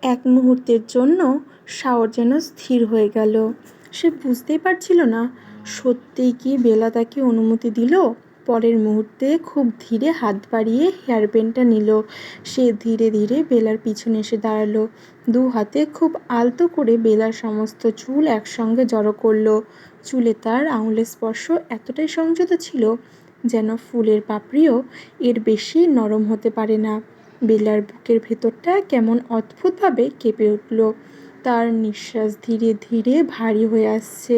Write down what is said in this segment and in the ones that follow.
এক মুহূর্তের জন্য শাওর যেন স্থির হয়ে গেল। সে বুঝতেই পারছিল না সত্যিই কি বেলা তাকে অনুমতি দিল। পরের মুহূর্তে খুব ধীরে হাত বাড়িয়ে হেয়ার ব্যান্ডটা নিল। সে ধীরে ধীরে বেলার পিছনে এসে দাঁড়ালো। দু হাতে খুব আলতো করে বেলার সমস্ত চুল একসঙ্গে জড়ো করলো। চুলে তার আঙুলের স্পর্শ এতটাই সংযত ছিল যেন ফুলের পাপড়িও এর বেশি নরম হতে পারে না। বেলার বুকের ভেতরটা কেমন অদ্ভুতভাবে কেঁপে উঠল। তার নিঃশ্বাস ধীরে ধীরে ভারী হয়ে আসছে।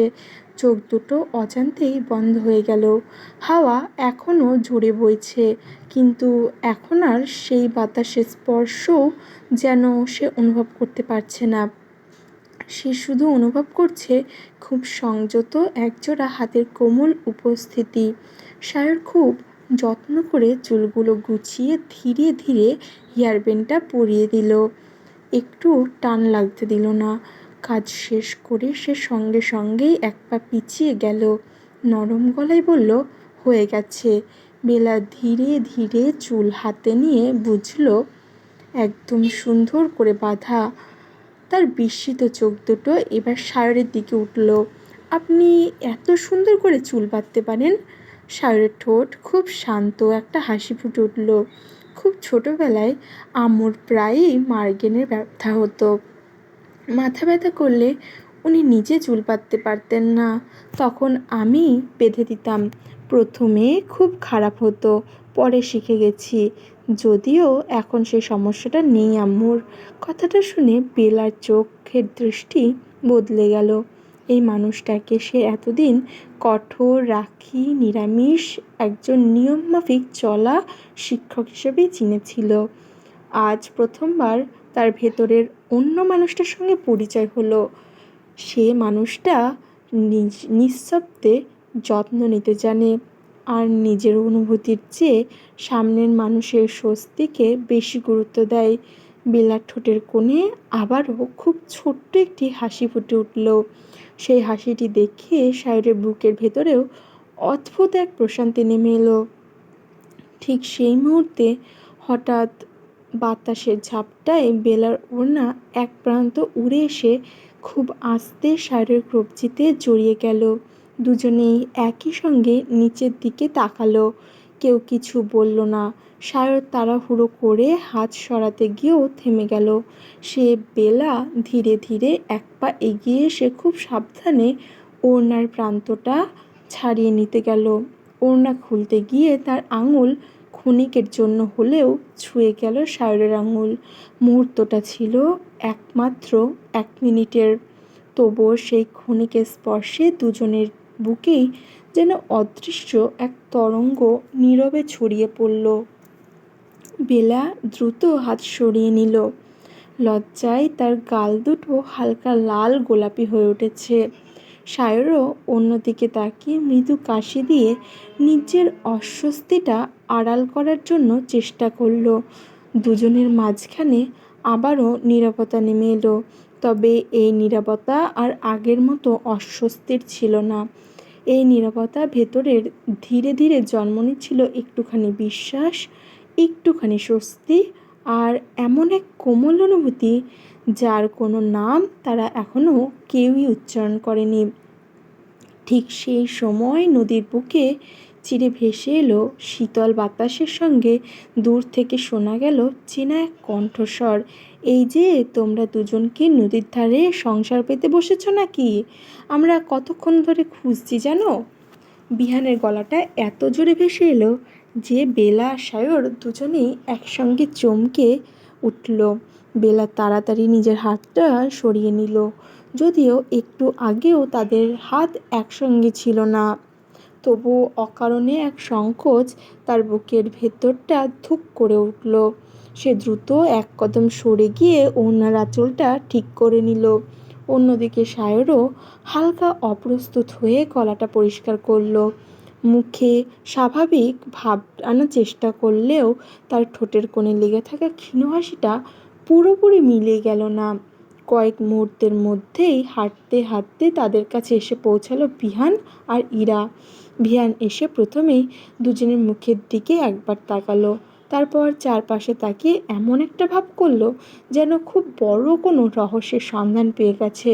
চোখ দুটো অজান্তেই বন্ধ হয়ে গেল। হাওয়া এখনও জোরে বইছে, কিন্তু এখন আর সেই বাতাসের স্পর্শও যেন সে অনুভব করতে পারছে না। সে শুধু অনুভব করছে খুব সংযত একজোড়া হাতের কোমল উপস্থিতি। সায়র খুব যত্ন করে চুলগুলো গুছিয়ে ধীরে ধীরে হেয়ার ব্যান্ডটা পরিয়ে দিল। একটু টান লাগতে দিল না। কাজ শেষ করে সে সঙ্গে সঙ্গেই এক পা পিছিয়ে গেল। নরম গলায় বলল, হয়ে গেছে। বেলা ধীরে ধীরে চুল হাতে নিয়ে বুঝল একদম সুন্দর করে বাঁধা। তার বিস্মিত চোখ দুটো এবার সায়রের দিকে উঠল। আপনি এত সুন্দর করে চুল বাঁধতে পারেন? সায়রের ঠোঁট খুব শান্ত একটা হাসি ফুটে উঠল। খুব ছোটবেলায় আম্মুর প্রায়ই মার্গেনের ব্যথা হতো। মাথা ব্যথা করলে উনি নিজে চুল বাঁধতে পারতেন না, তখন আমি বেঁধে দিতাম। প্রথমে খুব খারাপ হতো, পরে শিখে গেছি। যদিও এখন সেই সমস্যাটা নেই আম্মুর। কথাটা শুনে বেলার চোখের দৃষ্টি বদলে গেল। এই মানুষটাকে সে এতদিন কঠোর, রাখী, নিরামিষ, একজন নিয়মমাফিক চলা শিক্ষক হিসেবেই চিনেছিল। আজ প্রথমবার তার ভেতরের অন্য মানুষটার সঙ্গে পরিচয় হলো। সে মানুষটা নিঃশব্দে যত্ন নিতে জানে, আর নিজের অনুভূতির চেয়ে সামনের মানুষের স্বস্তিকে বেশি গুরুত্ব দেয়। বেলার ঠোঁটের কোণে আবারও খুব ছোট্ট একটি হাসি ফুটে উঠল। সেই হাসিটি দেখে সায়রের বুকের ভেতরেও অদ্ভুত এক প্রশান্তি নেমে এলো। ঠিক সেই মুহূর্তে হঠাৎ বাতাসের ঝাপটায় বেলার ওড়না এক প্রান্ত উড়ে এসে খুব আস্তে সায়রের কবজিতে জড়িয়ে গেল। দুজনেই একই সঙ্গে নিচের দিকে তাকালো। কেউ কিছু বলল না। সায়র তাড়াহুড়ো করে হাত সরাতে গিয়েও থেমে গেল। সে বেলা ধীরে ধীরে এক পা এগিয়ে এসে খুব সাবধানে ওড়নার প্রান্তটা ছাড়িয়ে নিতে গেল। ওড়না খুলতে গিয়ে তার আঙুল ক্ষণিকের জন্য হলেও ছুঁয়ে গেল সায়রের আঙুল। মুহূর্তটা ছিল একমাত্র 1 মিনিটের। তবুও সেই ক্ষণিকের স্পর্শে দুজনের বুকেই যেন অদৃশ্য এক তরঙ্গ নীরবে ছড়িয়ে পড়ল। বেলা দ্রুত হাত সরিয়ে নিল। লজ্জায় তার গাল দুটো হালকা লাল গোলাপি হয়ে উঠেছে। সায়রও অন্যদিকে তাকিয়ে মৃদু কাশি দিয়ে নিজের অস্বস্তিটা আড়াল করার জন্য চেষ্টা করল। দুজনের মাঝখানে আবারও নীরবতা নেমে এলো। তবে এই নীরবতা আর আগের মতো অস্বস্তির ছিল না। এই নীরবতা ভেতরের ধীরে ধীরে জন্ম নিচ্ছিল একটুখানি বিশ্বাস, একটুখানি স্বস্তি, আর এমন এক কোমল অনুভূতি যার কোনো নাম তারা এখনও কেউই উচ্চারণ করেনি। ঠিক সেই সময় নদীর বুকে চিরে ভেসে এলো শীতল বাতাসের সঙ্গে দূর থেকে শোনা গেল চেনা এক কণ্ঠস্বর, এই যে তোমরা দুজন কি নদীর ধারে সংসার পেতে বসেছ নাকি? আমরা কতক্ষণ ধরে খুঁজছি জানো? বিহানের গলাটা এত জোরে ভেসে এলো যে বেলা আর সায়র দুজনেই একসঙ্গে চমকে উঠল। বেলা তাড়াতাড়ি নিজের হাতটা সরিয়ে নিল, যদিও একটু আগেও তাদের হাত একসঙ্গে ছিল না। তবু অকারণে এক সংকোচ তার বুকের ভেতরটা ধুক করে উঠল। সে দ্রুত এক কদম সরে গিয়ে ওড়নার আঁচলটা ঠিক করে নিল। অন্যদিকে সায়রও হালকা অপ্রস্তুত হয়ে গলাটা পরিষ্কার করল। মুখে স্বাভাবিক ভাব আনার চেষ্টা করলেও তার ঠোঁটের কোণে লেগে থাকা ক্ষীণ হাসিটা পুরোপুরি মিলিয়ে গেল না। কয়েক মুহূর্তের মধ্যেই হাঁটতে হাঁটতে তাদের কাছে এসে পৌঁছালো বিহান আর ইরা। বিহান এসে প্রথমেই দুজনের মুখের দিকে একবার তাকালো, তারপর চারপাশে তাকিয়ে এমন একটা ভাব করলো যেন খুব বড় কোনো রহস্যের সন্ধান পেয়ে গেছে।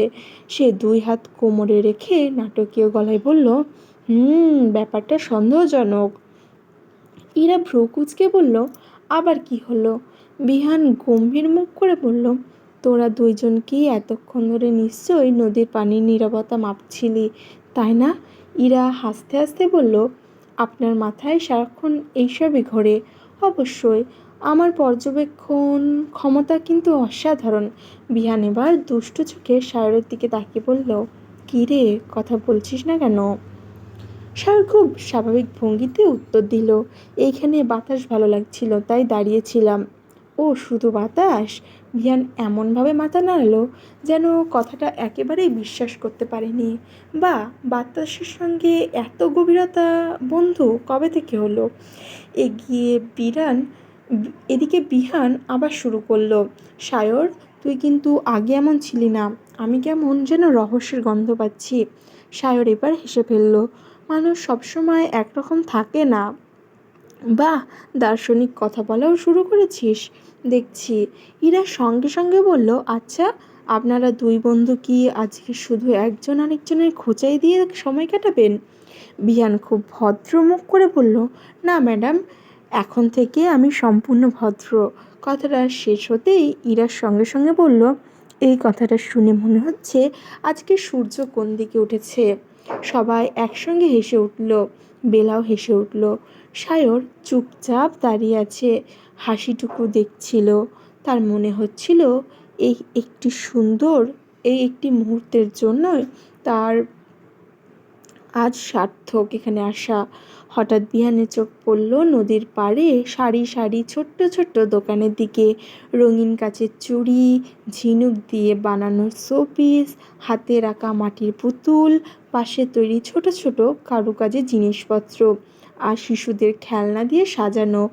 সে দুই হাত কোমরে রেখে নাটকীয় গলায় বলল, ব্যাপারটা সন্দেহজনক। ইরা ভ্রু কুঁচকে বলল, আবার কি হলো? বিহান গম্ভীর মুখ করে বলল, তোরা দুইজন কি এতক্ষণ ধরে নিশ্চয়ই নদীর পানির নীরবতা মাপছিলি, তাই না? ইরা হাসতে হাসতে বলল, আপনার মাথায় সারাক্ষণ এইসবই ঘোরে। অবশ্যই, আমার পর্যবেক্ষণ ক্ষমতা কিন্তু অসাধারণ। বিহান এবার দুষ্টু চোখে সায়রের দিকে তাকিয়ে বলল, কী রে, কথা বলছিস না কেন? সায়র খুব স্বাভাবিক ভঙ্গিতে উত্তর দিল, এইখানে বাতাস ভালো লাগছিল তাই দাঁড়িয়েছিলাম। ও শুধু বাতাস? ভিয়ান এমনভাবে মাথা নাড়ালো যেন কথাটা একেবারেই বিশ্বাস করতে পারেনি। বা বাতাসের সঙ্গে এত গভীরতা বন্ধু কবে থেকে হলো? এদিকে বিহান আবার শুরু করলো, সায়র, তুই কিন্তু আগে এমন ছিলি না। আমি কেমন যেন রহস্যের গন্ধ পাচ্ছি। সায়র এবার হেসে ফেলল, মানুষ সবসময় একরকম থাকে না। বাহ, দার্শনিক কথা বলাও শুরু করেছিস দেখছি। ইরা সঙ্গে সঙ্গে বলল, আচ্ছা, আপনারা দুই বন্ধু কি আজকে শুধু একজন আরেকজনের খোঁচাই দিয়ে সময় কাটাবেন? বিহান খুব ভদ্র মুখ করে বলল, না ম্যাডাম, এখন থেকে আমি সম্পূর্ণ ভদ্র। কথাটা শেষ হতেই ইরার সঙ্গে সঙ্গে বলল, এই কথাটা শুনে মনে হচ্ছে আজকে সূর্য কোন দিকে উঠেছে। সবাই একসঙ্গে হেসে উঠল। বেলাও হেসে উঠল। সায়র চুপচাপ দাঁড়িয়ে আছে, হাসিটুকু দেখছিল। তার মনে হচ্ছিল এই একটি মুহূর্তের জন্যই তার আজ সার্থক এখানে আসা। হঠাৎ বিহানের চোখ পড়ল নদীর পাড়ে সারি সারি ছোট্ট ছোট্ট দোকানের দিকে। রঙিন কাচের চুড়ি, ঝিনুক দিয়ে বানানো শোপিস, হাতে রাখা মাটির পুতুল, পাশে তৈরি ছোট ছোট কারুকাজের জিনিসপত্র, আর শিশুদের খেলনা দিয়ে সাজানো।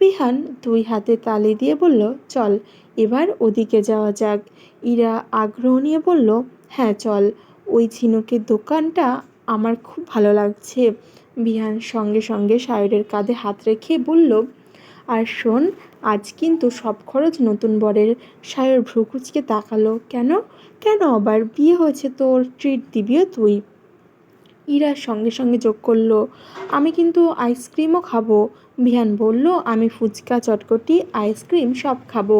বিহান দুই হাতে তালি দিয়ে বলল, চল, এবার ওদিকে যাওয়া যাক। ইরা আগ্রহ নিয়ে বলল, হ্যাঁ চল, ওই ঝিনুকের দোকানটা আমার খুব ভালো লাগছে। বিহান সঙ্গে সঙ্গে সায়রের কাঁধে হাত রেখে বলল, আর শোন, আজ কিন্তু সব খরচ নতুন বরের। সায়র ভ্রু কুঁচকে তাকালো, কেন? কেন আবার? বিয়ে হয়েছে তোর, ট্রিট দিবিও তুই। ইরা সঙ্গে সঙ্গে যোগ করলো, আমি কিন্তু আইসক্রিমও খাবো। বিহান বলল, আমি ফুচকা, চটকটি, আইসক্রিম সব খাবো।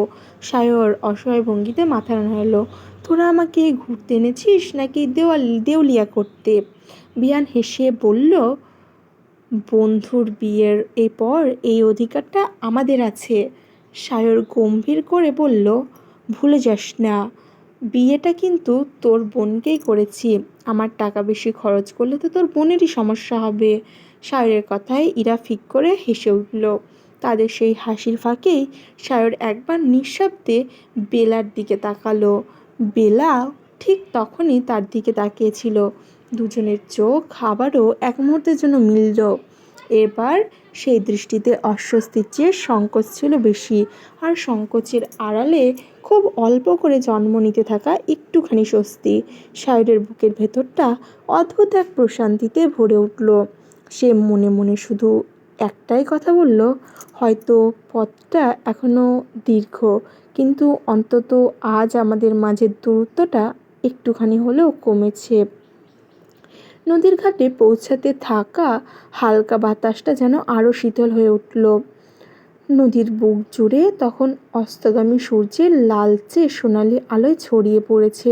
সায়র অসহায় ভঙ্গিতে মাথা নাড়ালো, তোরা আমাকে ঘুরতে এনেছিস নাকি দেউলিয়া করতে? বিহান হেসে বলল, বন্ধুর বিয়ের পর এই অধিকারটা আমাদের আছে। সায়র গম্ভীর করে বলল, ভুলে যাস না, বিয়েটা কিন্তু তোর বোনকেই করেছি। আমার টাকা বেশি খরচ করলে তো তোর বোনেরই সমস্যা হবে। সায়রের কথায় ইরা ফিক করে হেসে উঠল। তাদের সেই হাসির ফাঁকেই সায়র একবার নিঃশব্দে বেলার দিকে তাকালো। বেলা ঠিক তখনই তার দিকে তাকিয়েছিল। দুজনের চোখ আবারও এক মুহূর্তের জন্য মিলল। এবার সেই দৃষ্টিতে অস্বস্তির চেয়ে সংকোচ ছিল বেশি, আর সংকোচের আড়ালে খুব অল্প করে জন্ম নিতে থাকা একটুখানি স্বস্তি। সায়রের বুকের ভেতরটা অদ্ভুত এক প্রশান্তিতে ভরে উঠল। সে মনে মনে শুধু একটাই কথা বলল, হয়তো পথটা এখনও দীর্ঘ, কিন্তু অন্তত আজ আমাদের মাঝের দূরত্বটা একটুখানি হলেও কমেছে। নদীর ঘাটে পৌঁছাতে থাকা হালকা বাতাসটা যেন আরও শীতল হয়ে উঠল। নদীর বুক জুড়ে তখন অস্তগামী সূর্যের লালচে সোনালি আলোয় ছড়িয়ে পড়েছে।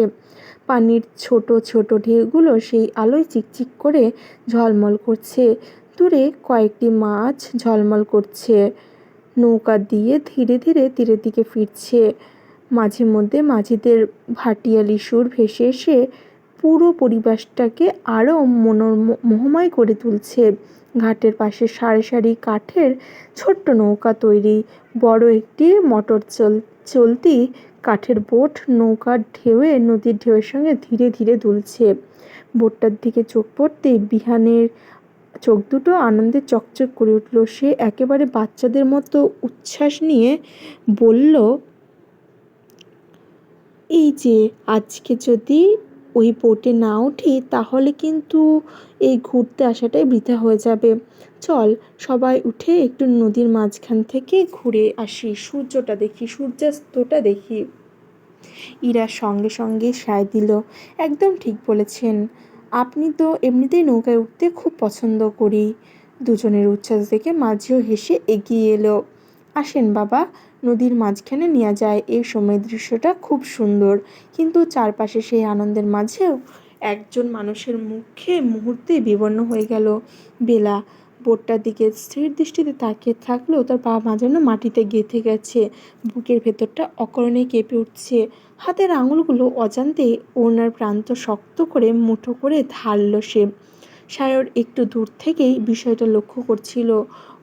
পানির ছোট ছোট ঢেউগুলো সেই আলোয় চিকচিক করে ঝলমল করছে। দূরে কয়েকটি মাছ ঝলমল করছে, নৌকা দিয়ে ধীরে ধীরে তীরের দিকে ফিরছে। মাঝে মধ্যে মাঝিদের ভাটিয়ালি সুর ভেসে এসে পুরো পরিবেশটাকে আরও মোহময় করে তুলছে। ঘাটের পাশে সারি সারি কাঠের ছোট্ট নৌকা তৈরি, বড় একটি মোটর চলতি কাঠের বোট নৌকার ঢেউয়ে নদীর ঢেউয়ের সঙ্গে ধীরে ধীরে দুলছে। বোটটার দিকে চোখ পড়তেই বিহানের চোখ দুটো আনন্দে চকচক করে উঠল। সে একেবারে বাচ্চাদের মতো উচ্ছ্বাস নিয়ে বলল, এই যে আজকে যদি ওই বোটে না উঠি তাহলে কিন্তু এই ঘুরতে আসাটাই বৃথা হয়ে যাবে। চল সবাই উঠে একটু নদীর মাঝখান থেকে ঘুরে আসি, সূর্যটা দেখি, সূর্যাস্তটা দেখি। ইরা সঙ্গে সঙ্গে সায় দিল, একদম ঠিক বলেছেন, আপনি তো এমনিতেই নৌকায় উঠতে খুব পছন্দ করি। দুজনের উচ্ছ্বাস দেখে মাঝিও হেসে এগিয়ে এলো। আসেন বাবা, নদীর মাঝখানে নিয়ে যায়, এই সময় দৃশ্যটা খুব সুন্দর। কিন্তু চারপাশে সেই আনন্দের মাঝেও একজন মানুষের মুখে মুহূর্তে বিবর্ণ হয়ে গেল। বেলা বোটটার দিকে স্থির দৃষ্টিতে তাকিয়ে থাকলেও তার পা মা যেন মাটিতে গেঁথে গেছে, বুকের ভেতরটা অকারণে কেঁপে উঠছে। হাতের আঙুলগুলো অজান্তে ওড়নার প্রান্ত শক্ত করে মুঠো করে ধারল সে। সায়র একটু দূর থেকেই বিষয়টা লক্ষ্য করছিল।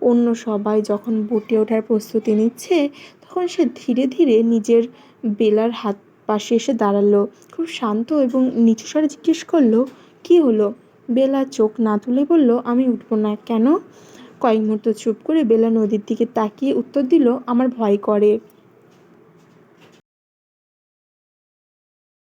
অন্য সবাই যখন বোটে ওঠার প্রস্তুতি নিচ্ছে তখন সে ধীরে ধীরে নিজের বেলার হাত পাশে এসে দাঁড়ালো। খুব শান্ত এবং নিচু স্বরে জিজ্ঞেস করলো, কি হলো? বেলা চোখ না তুলে বলল, আমি উঠবো না। কেন? কয়েক মুহূর্ত চুপ করে বেলা নদীর দিকে তাকিয়ে উত্তর দিল, আমার ভয় করে।